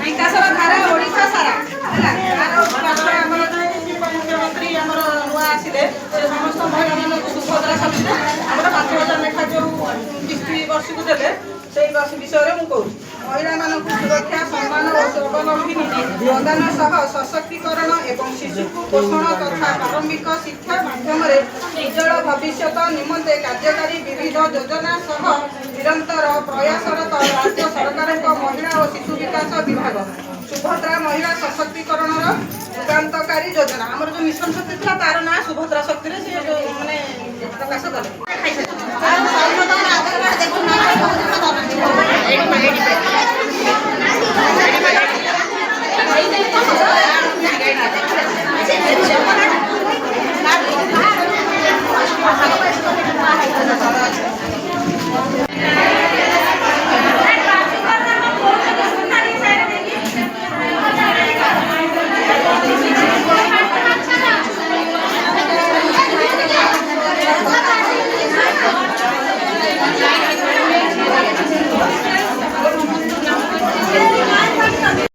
विकासर धारा ओडिशा सारा मुख्यमंत्री नुआ आसिले समस्त महिला मानक सुभद्रा शक्ति आम 5,000 लेखा जो किस्ती वर्ष को देते से विषय में कहूँ महिला मानक सुरक्षा सम्मान और स्वावलम्बी प्रदान सह सशक्तिकरण एवं शिशु को पोषण तथा प्रारंभिक शिक्षा माध्यम उज्जवल भविष्य निमंते कार्यकारी विविध योजना सह निरंतर प्रयासरत राज्य सरकार महिला और शिशु विकास विभाग सुभद्रा महिला सशक्तिकरण युगांतकारी योजना आमर जो मिशन शक्ति था तार ना सुभद्रा शक्ति माने प्रकाश कले